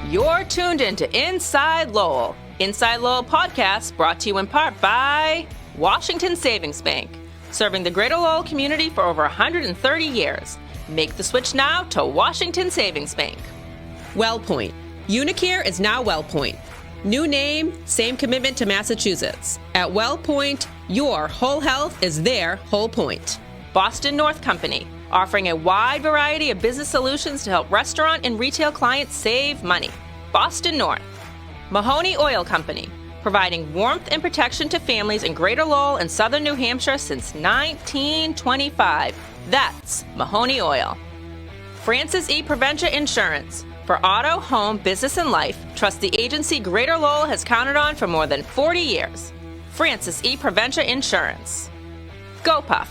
You're tuned into Inside Lowell. Inside Lowell podcast brought to you in part by Washington Savings Bank, serving the greater Lowell community for over 130 years. Make the switch now to Washington Savings Bank. WellPoint. Unicare is now WellPoint. New name, same commitment to Massachusetts. At WellPoint, your whole health is their whole point. Boston North Company, offering a wide variety of business solutions to help restaurant and retail clients save money. Boston North. Mahoney Oil Company, providing warmth and protection to families in Greater Lowell and Southern New Hampshire since 1925. That's Mahoney Oil. Francis E. Preventia Insurance. For auto, home, business, and life, trust the agency Greater Lowell has counted on for more than 40 years. Francis E. Preventia Insurance. GoPuff,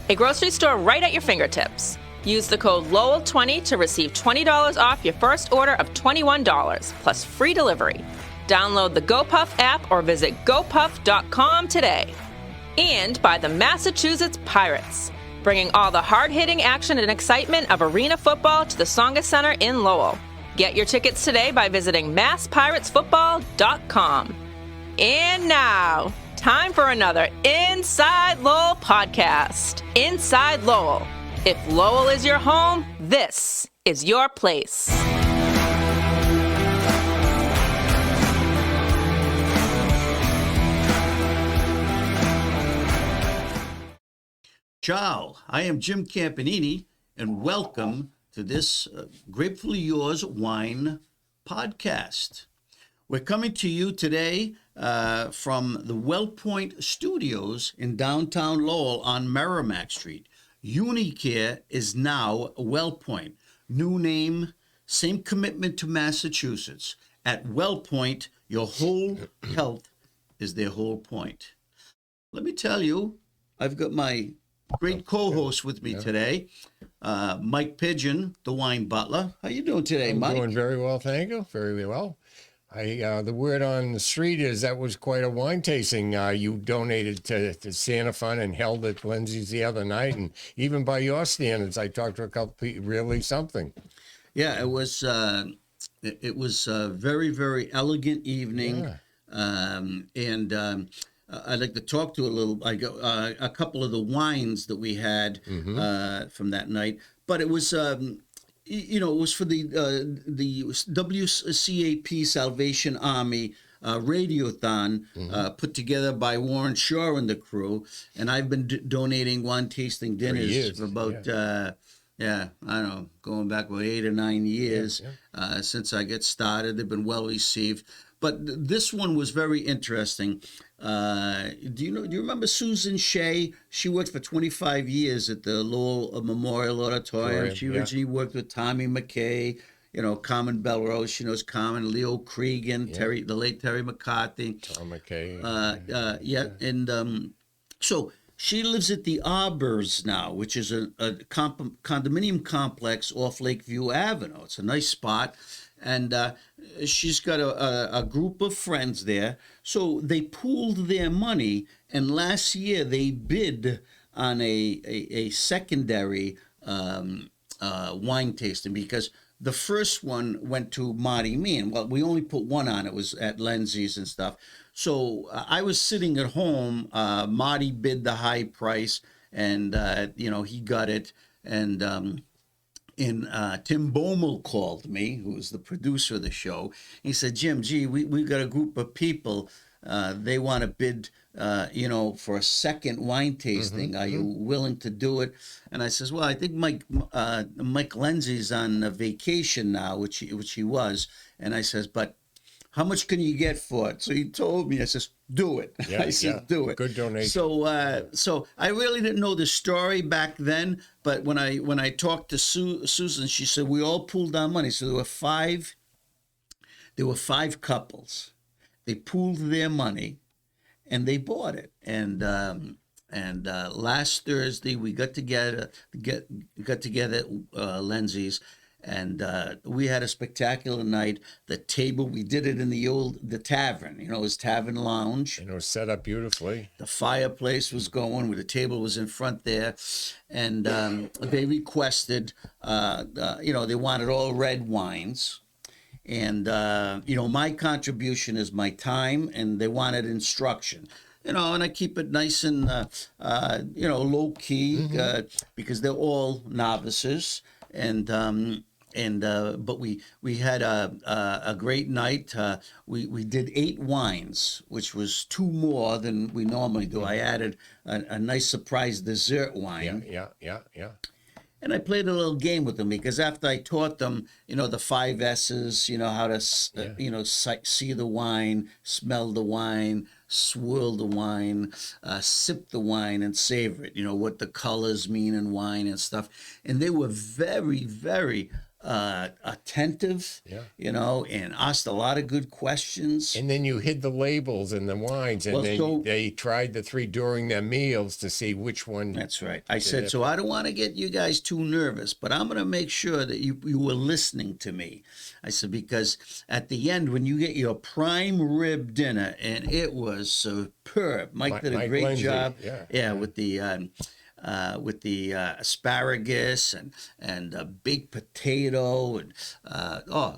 a grocery store right at your fingertips. Use the code Lowell20 to receive $20 off your first order of $21, plus free delivery. Download the GoPuff app or visit gopuff.com today. And by the Massachusetts Pirates, bringing all the hard-hitting action and excitement of arena football to the Tsonga Center in Lowell. Get your tickets today by visiting masspiratesfootball.com. And now, time for another Inside Lowell podcast. Inside Lowell. If Lowell is your home, this is your place. Ciao, I am Jim Campanini, and welcome to this Grapefully Yours wine podcast. We're coming to you today from the WellPoint Studios in downtown Lowell on Merrimack Street. Unicare is now WellPoint. New name, same commitment to Massachusetts. At WellPoint, your whole health is their whole point. Let me tell you, I've got my great co-host with me today, Mike Pigeon, the wine butler. How you doing today, Mike? I'm doing very well, thank you. Very well. The word on the street is that was quite a wine tasting you donated to Santa Fun and held at Lindsay's the other night. And even by your standards, I talked to a couple people, really something. Yeah, it was a very, very elegant evening. Yeah. I'd like to talk to a couple of the wines that we had from that night. But it was, it was for the WCAP Salvation Army Radiothon put together by Warren Shaw and the crew. And I've been donating wine tasting dinners for about, I don't know, going back about 8 or 9 years since I got started. They've been well received. But this one was very interesting. Do you remember Susan Shea? She worked for 25 years at the Lowell Memorial Auditorium. She originally worked with Tommy McKay, Carmen Belrose. She knows Carmen, Leo Cregan, the late Terry McCarthy. Tom McKay. So she lives at the Arbors now, which is a condominium complex off Lakeview Avenue. It's a nice spot. And she's got a group of friends there. So they pooled their money, and last year they bid on a secondary wine tasting because the first one went to Marty Meehan. Well, we only put one on. It was at Lindsay's and stuff. So I was sitting at home. Marty bid the high price, and he got it. And Tim Bommel called me, who was the producer of the show. He said, Jim, we got a group of people. They want to bid, for a second wine tasting. Are you willing to do it? And I says, well, I think Mike Lindsay's on vacation now, which he was. And I says, but how much can you get for it? So he told me, I says, do it. I said, do it. Good donation. So I really didn't know the story back then, but when I talked to Susan, she said, we all pooled our money. So there were five couples. They pooled their money and they bought it. And last Thursday we got together at Lindsay's. And we had a spectacular night. The table, we did it in the tavern, it was Tavern Lounge. And it was set up beautifully. The fireplace was going, where the table was in front there. And they requested, they wanted all red wines. And, my contribution is my time, and they wanted instruction. And I keep it nice and, low key because they're all novices. And but we had a great night. We did 8 wines, which was 2 more than we normally do. I added a nice surprise dessert wine. Yeah. And I played a little game with them because after I taught them, the 5 S's, how to, see the wine, smell the wine, swirl the wine, sip the wine, and savor it. What the colors mean in wine and stuff. And they were very, very attentive, and asked a lot of good questions. And then you hid the labels in the wines, and they tried the 3 during their meals to see which one. That's right. I said, so I don't want to get you guys too nervous, but I'm going to make sure that you were listening to me. I said, because at the end, when you get your prime rib dinner, and it was superb. Mike did a great job. With the asparagus and a baked potato, and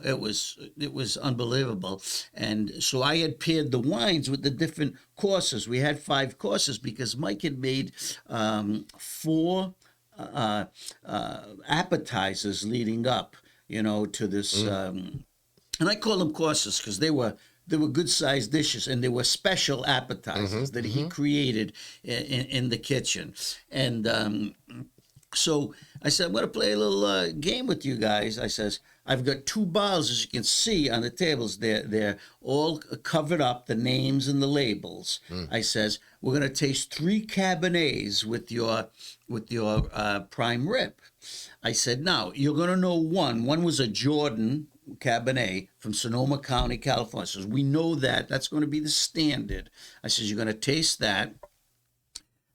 it was unbelievable. And so I had paired the wines with the different courses. We had 5 courses because Mike had made 4 appetizers leading up, to this. And I call them courses because they were good-sized dishes, and they were special appetizers that he created in the kitchen. And so I said, I'm going to play a little game with you guys. I says, I've got 2 bottles, as you can see on the tables. They're all covered up, the names and the labels. I says, we're going to taste 3 Cabernets with your prime rib. I said, now, you're going to know one. One was a Jordan Cabernet from Sonoma County, California. Says, we know that. That's going to be the standard. I says, you're going to taste that.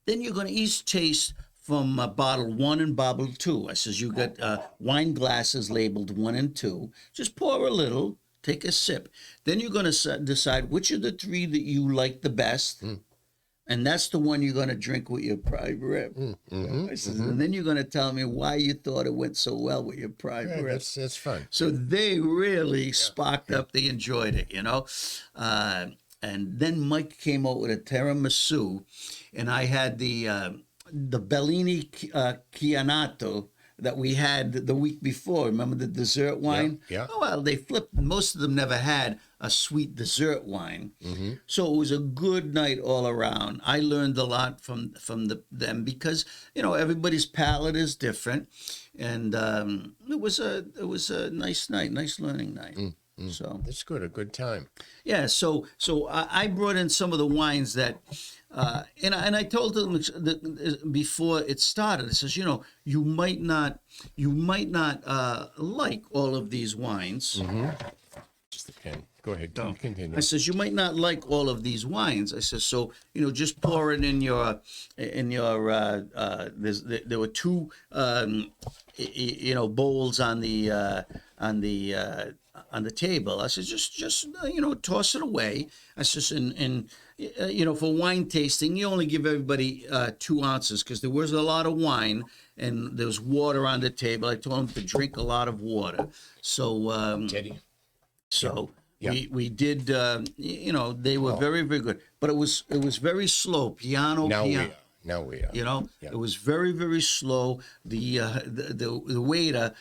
Then you're going to each taste from bottle 1 and bottle 2. I says, you got wine glasses labeled 1 and 2. Just pour a little, take a sip. Then you're going to decide which of the 3 that you like the best. And that's the one you're going to drink with your prime rib. I says, and then you're going to tell me why you thought it went so well with your prime rib. That's fun. So they really sparked up. They enjoyed it, And then Mike came out with a tiramisu, and I had the Bellini Chianato that we had the week before. Remember the dessert wine? Yeah. Oh, well, they flipped. Most of them never had a sweet dessert wine. So it was a good night all around. I learned a lot from them because, everybody's palate is different. And it was a nice night, nice learning night. So that's good, a good time. Yeah, so I brought in some of the wines that, and I told them that before it started. I says, you might not like all of these wines. Just a pen. Go ahead. Continue. I says, you might not like all of these wines. I says, so just pour it in your. There were 2 bowls on the table. I said, just toss it away. I says, and for wine tasting, you only give everybody 2 ounces because there was a lot of wine and there was water on the table. I told them to drink a lot of water. So, Teddy. So we did. They were very, very good, but it was very slow. Piano. Now we are. It was very, very slow. The waiter,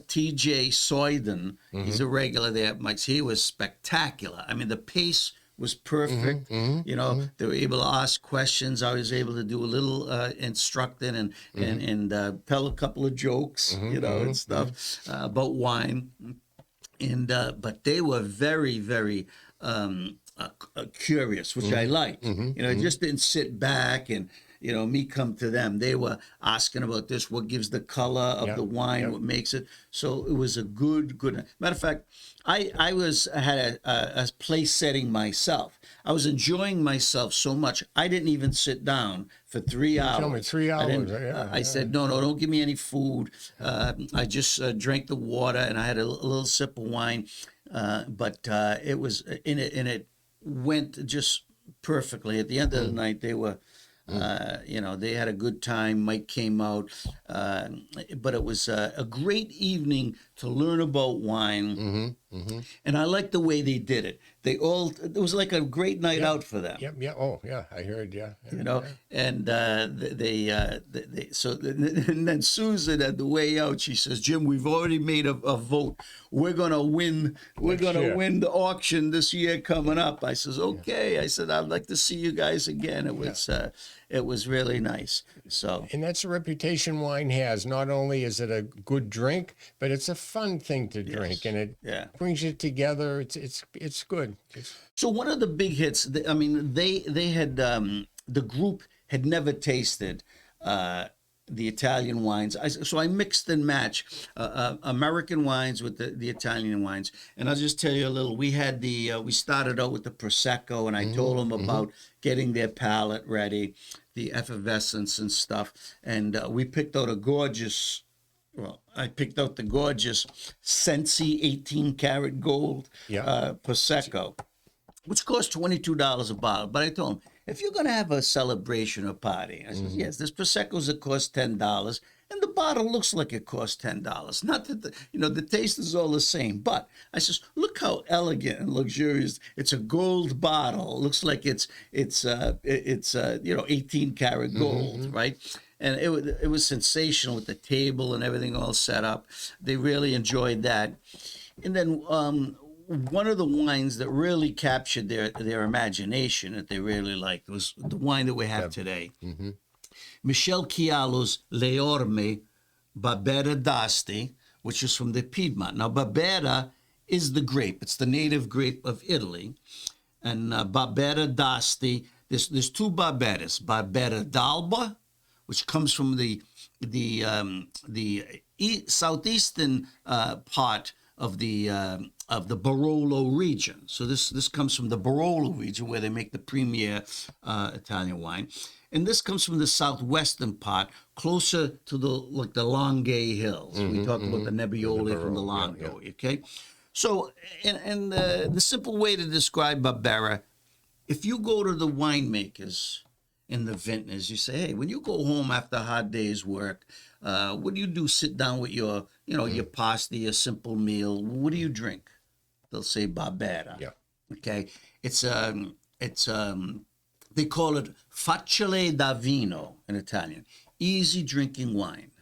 T.J. Soyden, he's a regular there at Mike's. He was spectacular. I mean, the pace was perfect. They were able to ask questions. I was able to do a little instructing and tell a couple of jokes, and stuff about wine. And but they were very, very curious, which I liked. Just didn't sit back and me come to them. They were asking about this, what gives the color of the wine, what makes it. So it was a good. Matter of fact, I had a place setting myself. I was enjoying myself so much. I didn't even sit down for 3 hours. You told me 3 hours. I said, no, don't give me any food. I just drank the water and I had a little sip of wine. But it was in it, and it went just perfectly. At the end of the night, they were. They had a good time. Mike came out, but it was a great evening to learn about wine And I like the way they did it. It was like a great night out for them. Yep. Yeah. Oh, yeah. I heard. Yeah. You know, and and then Susan at the way out, she says, "Jim, we've already made a vote. We're gonna win. We're gonna win the auction this year coming up." I says, "Okay." I said, "I'd like to see you guys again." It was really nice. So, and that's a reputation wine has. Not only is it a good drink, but it's a fun thing to drink, and it brings you together. It's good. So one of the big hits, I mean, they had the group had never tasted the Italian wines. So I mixed and matched American wines with the Italian wines. And I'll just tell you a little. We had we started out with the Prosecco, and I told them about getting their palate ready, the effervescence and stuff. And we picked out a gorgeous. Well, I picked out the gorgeous Sensi 18-karat gold Prosecco, which cost $22 a bottle. But I told him, if you're going to have a celebration or party, I said, yes, there's Prosecco's that cost $10, and the bottle looks like it costs $10. Not that the taste is all the same, but I says, look how elegant and luxurious. It's a gold bottle. It looks like it's 18-karat gold, right? And it was sensational with the table and everything all set up. They really enjoyed that. And then one of the wines that really captured their imagination that they really liked was the wine that we have today. Michel Chialo's Orme Barbera d'Asti, which is from the Piedmont. Now, Barbera is the grape. It's the native grape of Italy. And Barbera d'Asti, there's two Barberas. Barbera d'Alba, which comes from the southeastern part of the Barolo region. So this comes from the Barolo region, where they make the premier Italian wine, and this comes from the southwestern part, closer to the Langhe Hills. We talked about the Nebbiolo from the Langhe. Okay, so and the simple way to describe Barbera, if you go to the winemakers in the vintners, you say, hey, when you go home after a hard day's work, what do you do? Sit down with your pasta, your simple meal. What do you drink? They'll say Barbera. Yeah. Okay. It's they call it facile da vino in Italian, easy drinking wine.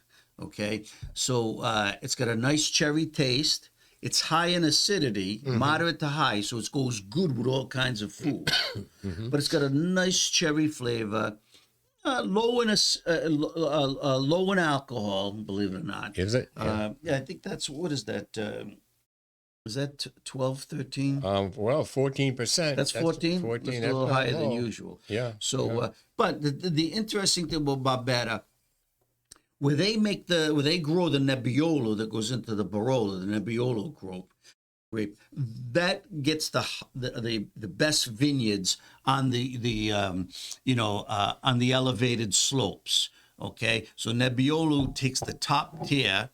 Okay. So it's got a nice cherry taste. It's high in acidity, moderate to high, so it goes good with all kinds of food. But it's got a nice cherry flavor, low in alcohol, believe it or not. Is it? Yeah, I think that's, what is that? Is that 12, 13? Well, 14%. That's 14? 14. That's a little higher than usual. Yeah. So, but the interesting thing about Barbera, where they grow the Nebbiolo that goes into the Barolo, the Nebbiolo grape, that gets the best vineyards on the elevated slopes. Okay, so Nebbiolo takes the top tier.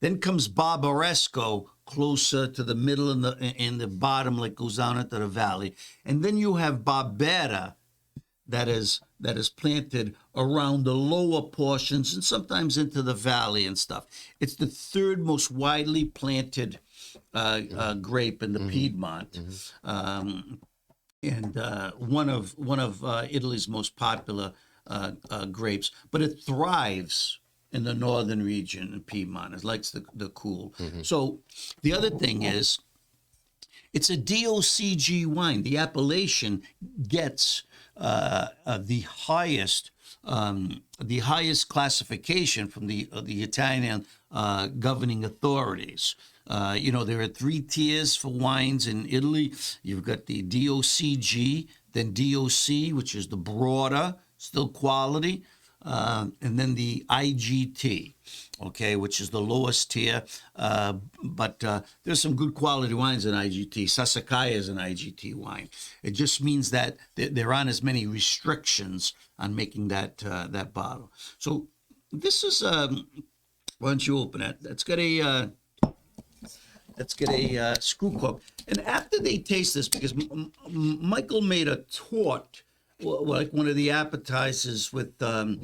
Then comes Barbaresco closer to the middle and the bottom, like goes down into the valley, and then you have Barbera that is planted around the lower portions and sometimes into the valley and stuff. It's the third most widely planted grape in the Piedmont, and one of Italy's most popular grapes. But it thrives in the northern region in Piedmont. It likes the cool. So the other thing is, it's a DOCG wine. The appellation gets the highest classification from the Italian governing authorities. There are 3 tiers for wines in Italy. You've got the DOCG, then DOC, which is the broader, still quality, and then the IGT, okay, which is the lowest tier. But there's some good quality wines in IGT. Sassicaia is an IGT wine. It just means that there aren't as many restrictions on making that bottle. So this is, why don't you open it? Let's get a screw cork. And after they taste this, because Michael made a torte, like one of the appetizers with a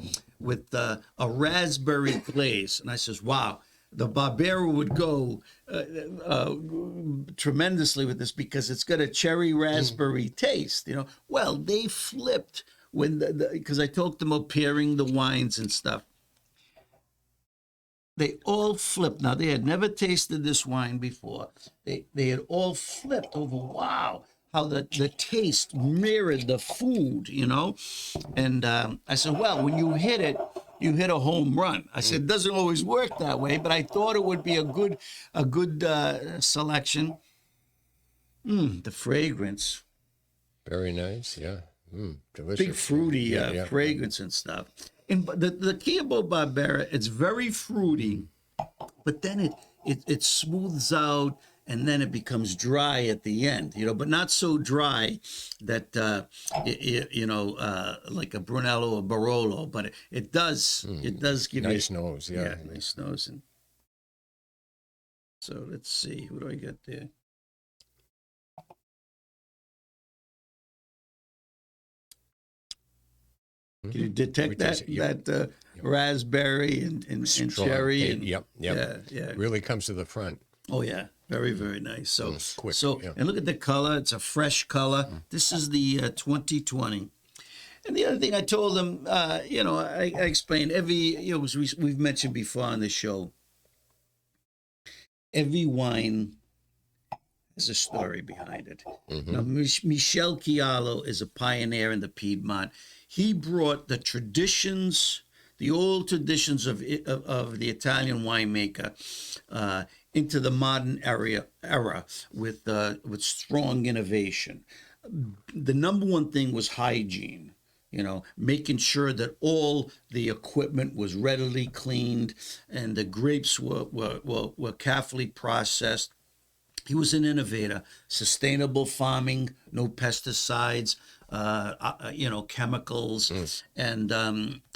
raspberry glaze, and I says, "Wow, the Barbera would go tremendously with this because it's got a cherry raspberry taste. Well, they flipped when because I talked them about pairing the wines and stuff. They all flipped. Now, they had never tasted this wine before. They had all flipped over, wow, how the taste mirrored the food, And I said, well, when you hit it, you hit a home run. I said, it doesn't always work that way, but I thought it would be a good selection. The fragrance. Very nice, yeah. Delicious. Big fruity fragrance and stuff. And the key about Barbera, it's very fruity, but then it smooths out and then it becomes dry at the end, but not so dry that, like a Brunello or Barolo, but it does give nice you nose, yeah. Nice nose. And so let's see, what do I get there? Can you detect that raspberry and cherry? And, yep. Yeah. Really comes to the front. Oh, yeah. Very, very nice. So, quick, and look at the color. It's a fresh color. This is the 2020. And the other thing I told them, I explained we've mentioned before on the show, every wine has a story behind it. Now, Michel Chialo is a pioneer in the Piedmont. He brought the traditions, the old traditions of the Italian winemaker into the modern era with strong innovation. The number one thing was hygiene. Making sure that all the equipment was readily cleaned and the grapes were carefully processed. He was an innovator. Sustainable farming, no pesticides, chemicals,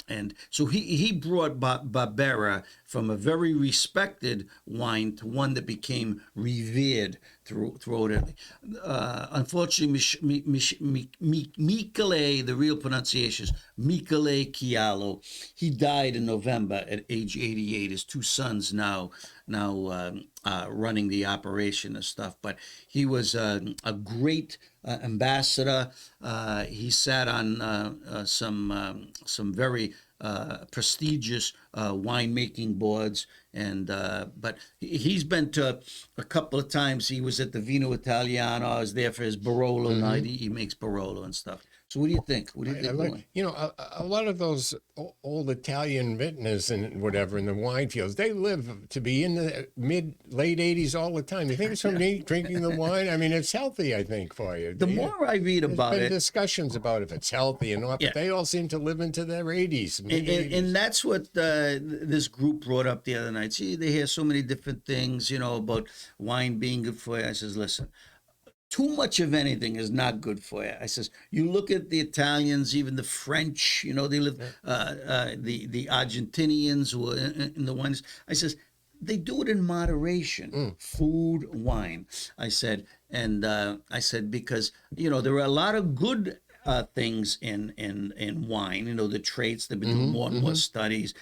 and so he brought Barbera from a very respected wine to one that became revered throughout Italy. Unfortunately, Michele, the real pronunciation is Michele Chialo. He died in November at age 88. His two sons now running the operation and stuff. But he was a great ambassador. He sat on some very prestigious winemaking boards, and but he's been to a couple of times. He was at the Vino Italiano. I was there for his Barolo night. He makes Barolo and stuff. So what do you think? What do you think? A lot of those old Italian vintners and whatever in the wine fields, they live to be in the late 80s all the time. You think it's from me drinking the wine? I mean, it's healthy, I think, for you. The more I read about there's it, been discussions about if it's healthy or not, but they all seem to live into their 80s. And that's what this group brought up the other night. See, they hear so many different things, about wine being good for you. I says, listen, too much of anything is not good for you. I says, you look at the Italians, even the French, they live, the Argentinians who are in the wines. I says, they do it in moderation, food, wine. I said, and because, there are a lot of good things in wine, the traits. They've been doing more and more studies.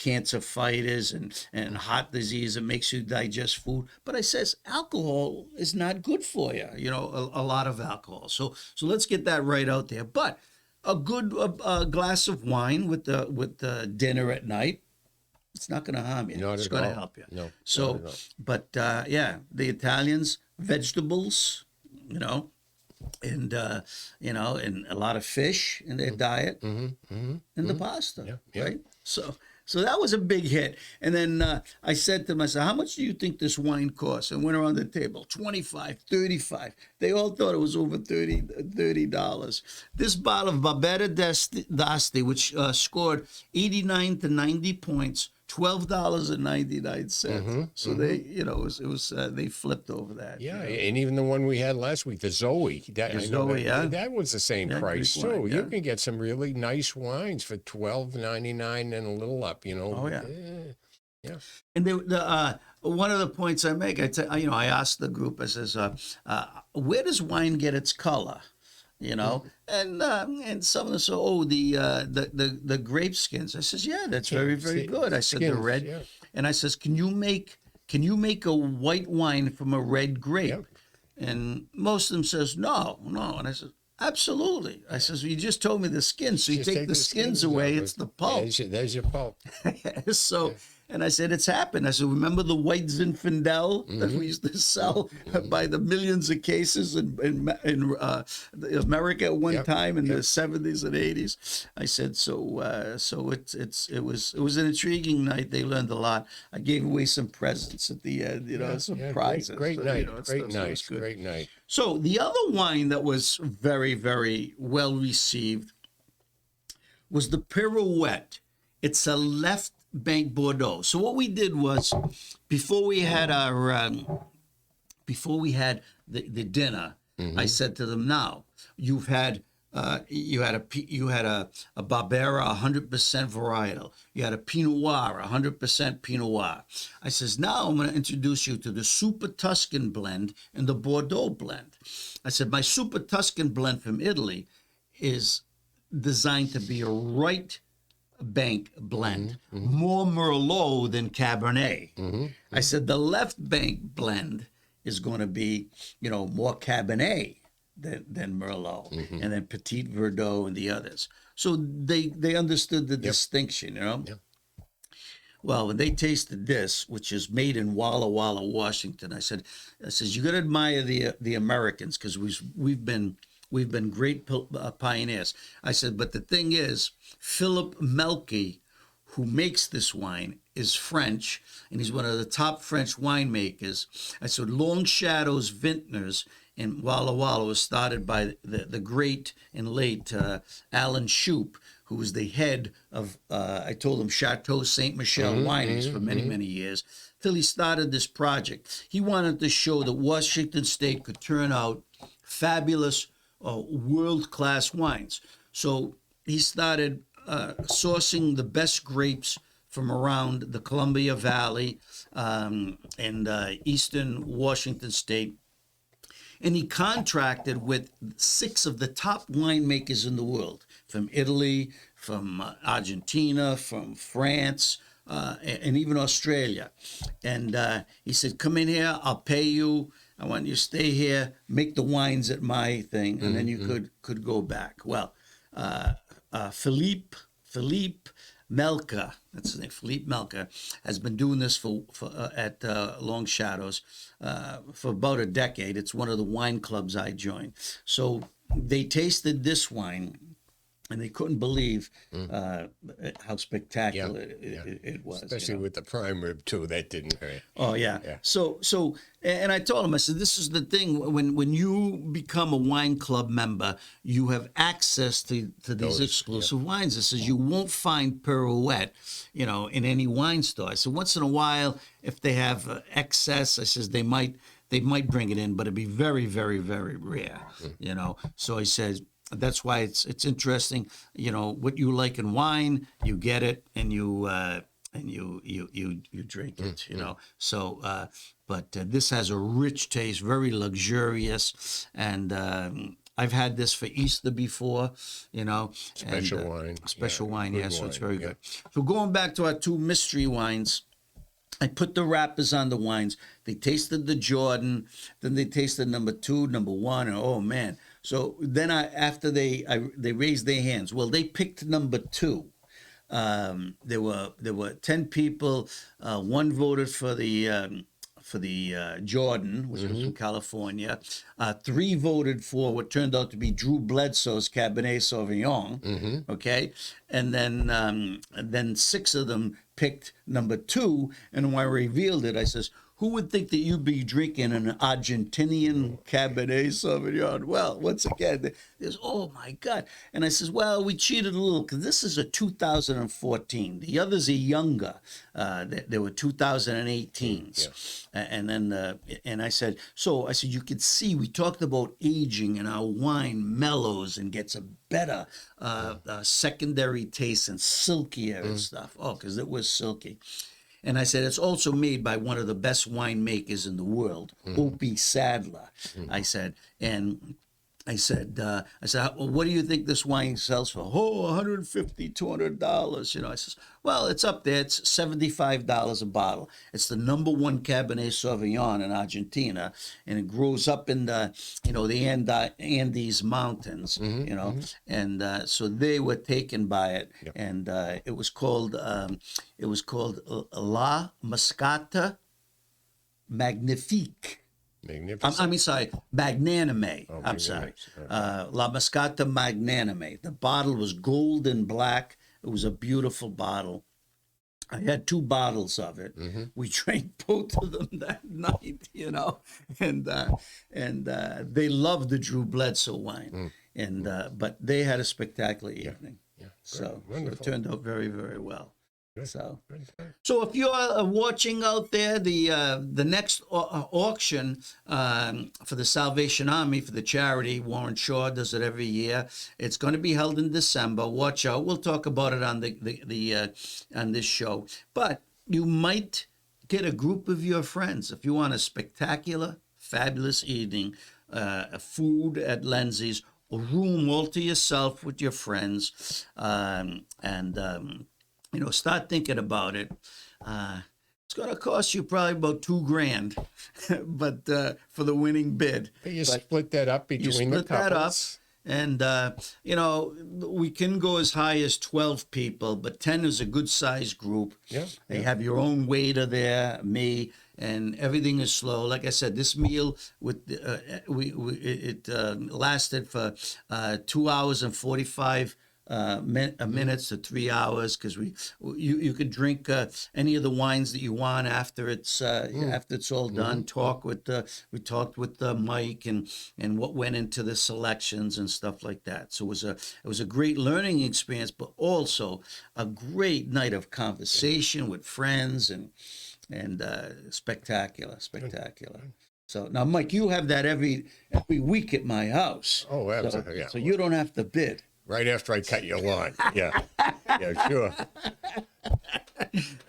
Cancer fighters and heart disease. It makes you digest food. But I says alcohol is not good for you. A lot of alcohol. So let's get that right out there. But a good glass of wine with the dinner at night, it's not going to harm you. It's going to help you. No. So, but the Italians, vegetables, and and a lot of fish in their diet, and the pasta, right? So that was a big hit. And then I said to myself, how much do you think this wine costs? And went around the table, $25, $35. They all thought it was over $30. This bottle of Barbera d'Asti, which scored 89 to 90 points, $12.99. So they, it was they flipped over that. Yeah, and even the one we had last week, the Zoe, that was the same price too. You can get some really nice wines for $12.99 and a little up. Oh yeah. And one of the points I make, I asked the group, I says, where does wine get its color? you know. And some of them say, oh, the grape skins. I says, yeah, that's very, very good. I said, the Skins, red. yeah. And I says, can you make a white wine from a red grape? Yep. And most of them says, no. And I said, absolutely. I says, well, you just told me the skins. So you Just take the skins away, off. it's the pulp. There's your pulp. So, and I said, it's happened. I said, remember the white Zinfandel that we used to sell by the millions of cases in America at one time in the 70s and 80s? I said, so it was an intriguing night. They learned a lot. I gave away some presents at the end, some prizes. Great night. Great Great night. So the other wine that was very, very well received was the Pirouette. It's a left bank Bordeaux. So what we did was, before we had the dinner, I said to them, now you had a Barbera 100% varietal. You had a Pinot Noir 100% Pinot Noir. I says, now I'm going to introduce you to the Super Tuscan blend and the Bordeaux blend. I said, my Super Tuscan blend from Italy is designed to be a right bank blend, more Merlot than Cabernet. I said the left bank blend is going to be, more Cabernet than Merlot, and then Petit Verdot and the others. So they understood the distinction, Well, when they tasted this, which is made in Walla Walla, Washington, I said, you got to admire the Americans, because we've been great pioneers. I said, but the thing is, Philip Melky, who makes this wine, is French, and he's one of the top French winemakers. I said, Long Shadows Vintners in Walla Walla was started by the great and late Alan Shoup, who was the head of, I told him, Chateau Saint Michel wineries for many, many years, till he started this project. He wanted to show that Washington State could turn out fabulous, world-class wines. So he started sourcing the best grapes from around the Columbia Valley and eastern Washington State. And he contracted with 6 of the top winemakers in the world, from Italy, from Argentina, from France, and even Australia. And he said, come in here, I'll pay you. I want you to stay here, make the wines at my thing, and then you could go back. Well, Philippe Melka, that's his name, Philippe Melka, has been doing this at Long Shadows for about a decade. It's one of the wine clubs I joined. So they tasted this wine, and they couldn't believe how spectacular it was. Especially with the prime rib too, that didn't hurt. Oh yeah. So and I told him, I said, this is the thing, when you become a wine club member, you have access to these exclusive wines. I says, you won't find Pirouette, in any wine store. I said, once in a while, if they have excess, I says, they might bring it in, but it'd be very, very, very rare, So he says, that's why it's interesting, what you like in wine, you get it, and you drink it, So, but this has a rich taste, very luxurious, and I've had this for Easter before, Special wine. Special wine, Good so it's wine, very good. So going back to our 2 mystery wines, I put the wrappers on the wines. They tasted the Jordan, then they tasted number 2, number 1, and oh man. So then after they raised their hands. Well, they picked number 2. There were 10 people. 1 voted for the Jordan, which was from California. 3 voted for what turned out to be Drew Bledsoe's Cabernet Sauvignon. Okay, and then 6 of them picked number 2. And when I revealed it, I says, who would think that you'd be drinking an Argentinian Cabernet Sauvignon? Well, once again, there's, oh my God. And I says, well, we cheated a little because this is a 2014. The others are younger. They were 2018s. And then, and I said, you could see, we talked about aging, and our wine mellows and gets a better secondary taste and silkier and stuff. Oh, because it was silky. And I said, it's also made by one of the best winemakers in the world, Opie Sadler. I said, and I said, well, what do you think this wine sells for? Oh, $150, $200. I says, well, it's up there. It's $75 a bottle. It's the number one Cabernet Sauvignon in Argentina, and it grows up in the, the Andes Mountains, and so they were taken by it, and it was called La Moscata Magnifique. Magnificent. Sorry, Magnanime. Oh, I'm sorry. okay. La Moscata Magnanime. The bottle was gold and black. It was a beautiful bottle. I had 2 bottles of it. We drank both of them that night, and they loved the Drew Bledsoe wine, but they had a spectacular evening. So it turned out very, very well. So if you're watching out there, the next auction for the Salvation Army, for the charity, Warren Shaw does it every year. It's going to be held in December. Watch out. We'll talk about it on on this show. But you might get a group of your friends if you want a spectacular, fabulous evening, food at Lindsay's, a room all to yourself with your friends, start thinking about it. It's going to cost you probably about $2,000, but for the winning bid. But you split that up between the couples. And we can go as high as 12 people, but 10 is a good sized group. They have your own waiter there, me, and everything is slow. Like I said, this meal it lasted for 2 hours and 45 minutes to 3 hours, because you could drink any of the wines that you want after it's all done. We talked with Mike and what went into the selections and stuff like that. So it was a great learning experience, but also a great night of conversation with friends and spectacular. So now, Mike, you have that every week at my house. Oh, absolutely. So you don't have to bid. Right after I cut your lawn. Yeah, sure.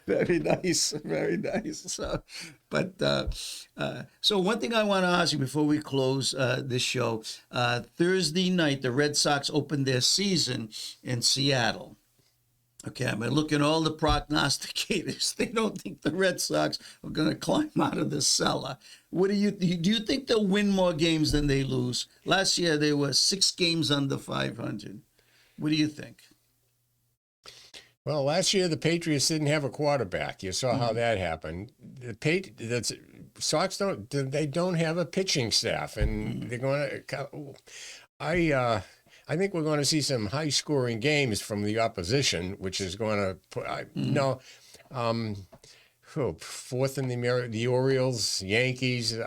Very nice, very nice. So one thing I want to ask you before we close this show, Thursday night, the Red Sox opened their season in Seattle. Okay, I mean, look at all the prognosticators. They don't think the Red Sox are going to climb out of the cellar. What do you think they'll win more games than they lose? Last year, they were 6 games under 500. What do you think? Well, last year the Patriots didn't have a quarterback. You saw how that happened. The Sox don't have a pitching staff, and they're going to. I think we're going to see some high-scoring games from the opposition, which is going to put. Fourth in the Orioles, Yankees.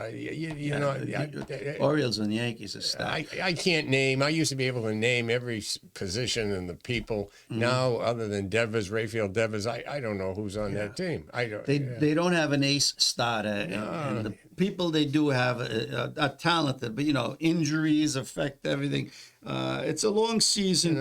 Orioles and Yankees are stacked. I can't name. I used to be able to name every position and the people. Now, other than Rafael Devers, I don't know who's on that team. They don't have an ace starter, and the people they do have are talented, but injuries affect everything. It's a long season.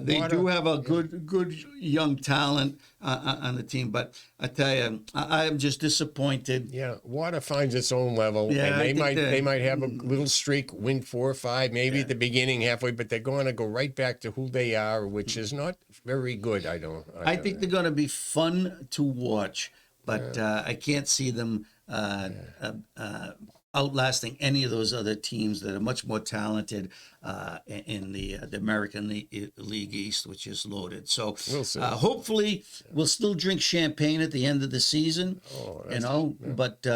They do have a good young talent on the team, but I tell you, I am just disappointed. Yeah, water finds its own level, and they might have a little streak, win 4 or 5, maybe at the beginning, halfway, but they're going to go right back to who they are, which is not very good. I think they're going to be fun to watch, but I can't see them outlasting any of those other teams that are much more talented in the American League East, which is loaded. So we'll see. Hopefully we'll still drink champagne at the end of the season, but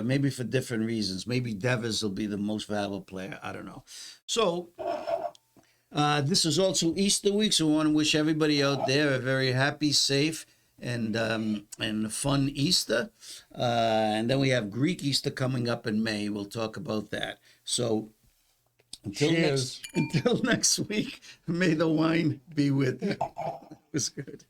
maybe for different reasons. Maybe Devers will be the most valuable player. I don't know. So this is also Easter week, so we want to wish everybody out there a very happy, safe, and fun Easter. And then we have Greek Easter coming up in May. We'll talk about that. So until next week, may the wine be with you. It was good.